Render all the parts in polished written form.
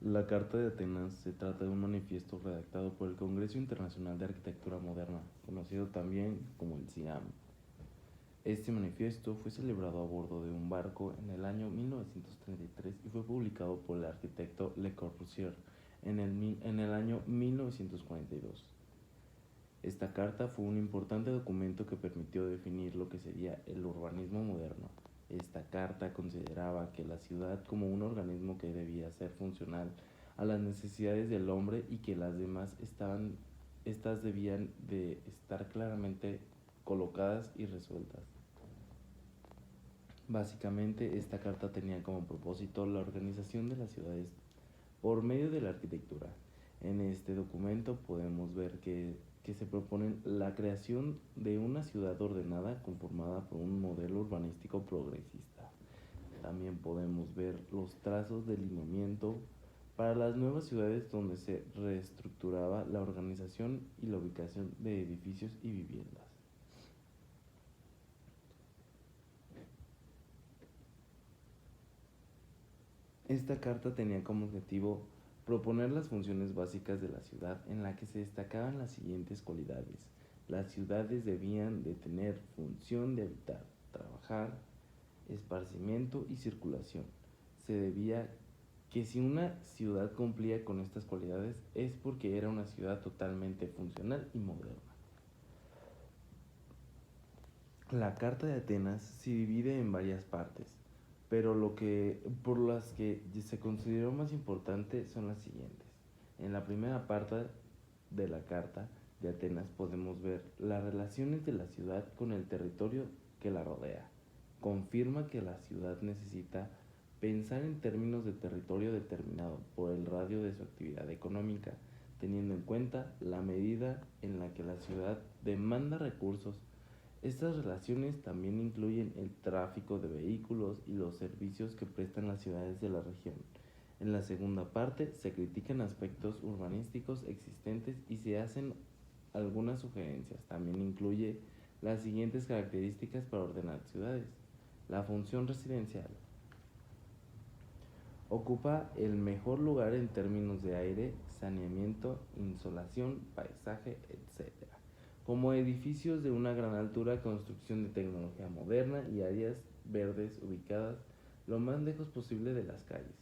La Carta de Atenas se trata de un manifiesto redactado por el Congreso Internacional de Arquitectura Moderna, conocido también como el CIAM. Este manifiesto fue celebrado a bordo de un barco en el año 1933 y fue publicado por el arquitecto Le Corbusier en el año 1942. Esta carta fue un importante documento que permitió definir lo que sería el urbanismo moderno. Esta carta consideraba que la ciudad como un organismo que debía ser funcional a las necesidades del hombre y que las demás estas debían de estar claramente colocadas y resueltas. Básicamente, esta carta tenía como propósito la organización de las ciudades por medio de la arquitectura. En este documento podemos ver que se propone la creación de una ciudad ordenada conformada por un modelo urbanístico progresista. También podemos ver los trazos de lineamiento para las nuevas ciudades donde se reestructuraba la organización y la ubicación de edificios y viviendas. Esta carta tenía como objetivo proponer las funciones básicas de la ciudad en la que se destacaban las siguientes cualidades. Las ciudades debían de tener función de habitar, trabajar, esparcimiento y circulación. Se debía que si una ciudad cumplía con estas cualidades es porque era una ciudad totalmente funcional y moderna. La Carta de Atenas se divide en varias partes, pero por las que se consideró más importante son las siguientes. En la primera parte de la Carta de Atenas podemos ver las relaciones de la ciudad con el territorio que la rodea. Confirma que la ciudad necesita pensar en términos de territorio determinado por el radio de su actividad económica, teniendo en cuenta la medida en la que la ciudad demanda recursos. Estas relaciones también incluyen el tráfico de vehículos y los servicios que prestan las ciudades de la región. En la segunda parte se critican aspectos urbanísticos existentes y se hacen algunas sugerencias. También incluye las siguientes características para ordenar ciudades. La función residencial. Ocupa el mejor lugar en términos de aire, saneamiento, insolación, paisaje, etc. Como edificios de una gran altura, construcción de tecnología moderna y áreas verdes ubicadas lo más lejos posible de las calles.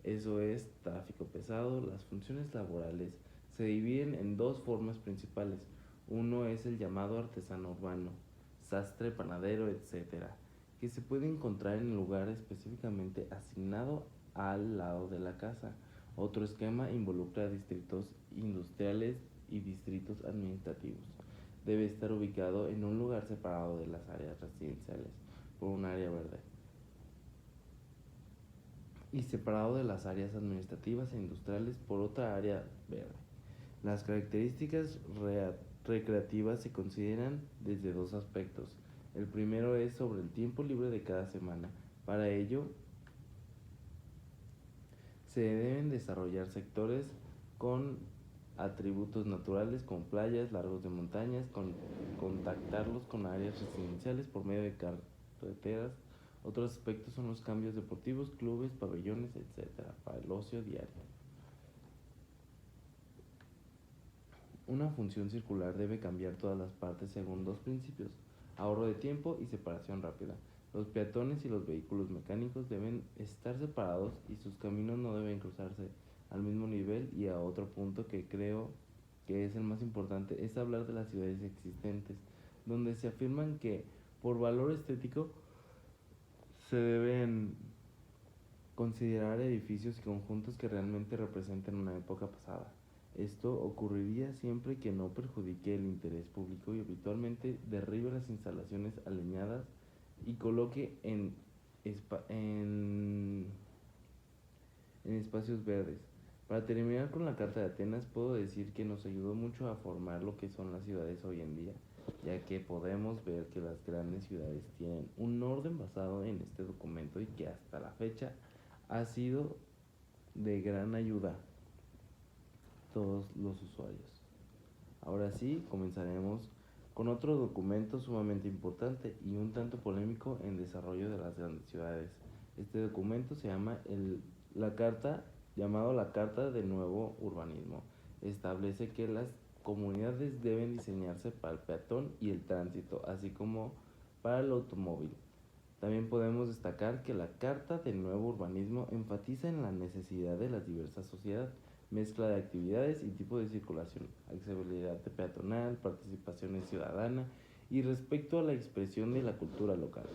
Eso es tráfico pesado. Las funciones laborales se dividen en dos formas principales. Uno es el llamado artesano urbano, sastre, panadero, etc., que se puede encontrar en el lugar específicamente asignado al lado de la casa. Otro esquema involucra distritos industriales y distritos administrativos. Debe estar ubicado en un lugar separado de las áreas residenciales por un área verde y separado de las áreas administrativas e industriales por otra área verde. Las características recreativas se consideran desde dos aspectos. El primero es sobre el tiempo libre de cada semana. Para ello, se deben desarrollar sectores con atributos naturales como playas, largos de montañas, contactarlos con áreas residenciales por medio de carreteras. Otros aspectos son los cambios deportivos, clubes, pabellones, etc., para el ocio diario. Una función circular debe cambiar todas las partes según dos principios: ahorro de tiempo y separación rápida. Los peatones y los vehículos mecánicos deben estar separados y sus caminos no deben cruzarse al mismo nivel. Y a otro punto que creo que es el más importante es hablar de las ciudades existentes, donde se afirman que por valor estético se deben considerar edificios y conjuntos que realmente representen una época pasada. Esto ocurriría siempre que no perjudique el interés público y habitualmente derribe las instalaciones alineadas y coloque en espacios verdes. Para terminar con la Carta de Atenas, puedo decir que nos ayudó mucho a formar lo que son las ciudades hoy en día, ya que podemos ver que las grandes ciudades tienen un orden basado en este documento y que hasta la fecha ha sido de gran ayuda a todos los usuarios. Ahora sí, comenzaremos con otro documento sumamente importante y un tanto polémico en desarrollo de las grandes ciudades. Este documento se llama la Carta llamado la Carta de Nuevo Urbanismo. Establece que las comunidades deben diseñarse para el peatón y el tránsito, así como para el automóvil. También podemos destacar que la Carta de Nuevo Urbanismo enfatiza en la necesidad de la diversa sociedad, mezcla de actividades y tipo de circulación, accesibilidad peatonal, participación ciudadana y respecto a la expresión de la cultura local.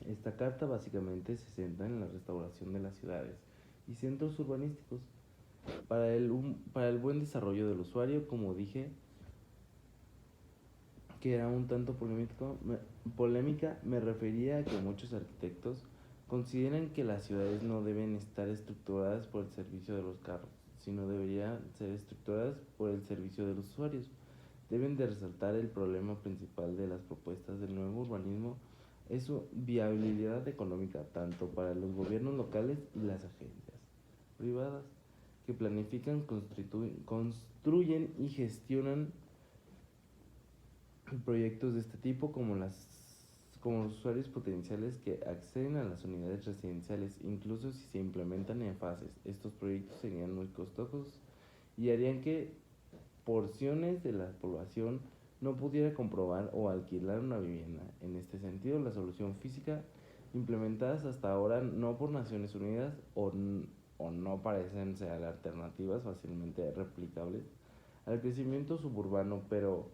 Esta carta básicamente se centra en la restauración de las ciudades y centros urbanísticos para el buen desarrollo del usuario, como dije, que era un tanto polémica, me refería a que muchos arquitectos consideran que las ciudades no deben estar estructuradas por el servicio de los carros, sino deberían ser estructuradas por el servicio de los usuarios. Deben de resaltar el problema principal de las propuestas del nuevo urbanismo es su viabilidad económica tanto para los gobiernos locales y las agencias privadas que planifican, construyen y gestionan proyectos de este tipo como los usuarios potenciales que acceden a las unidades residenciales, incluso si se implementan en fases. Estos proyectos serían muy costosos y harían que porciones de la población no pudiera comprobar o alquilar una vivienda. En este sentido, la solución física implementadas hasta ahora no por Naciones Unidas o no parecen ser alternativas fácilmente replicables al crecimiento suburbano, pero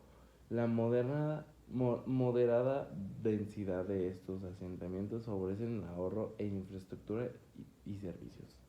la moderada densidad de estos asentamientos favorecen el ahorro en infraestructura y servicios.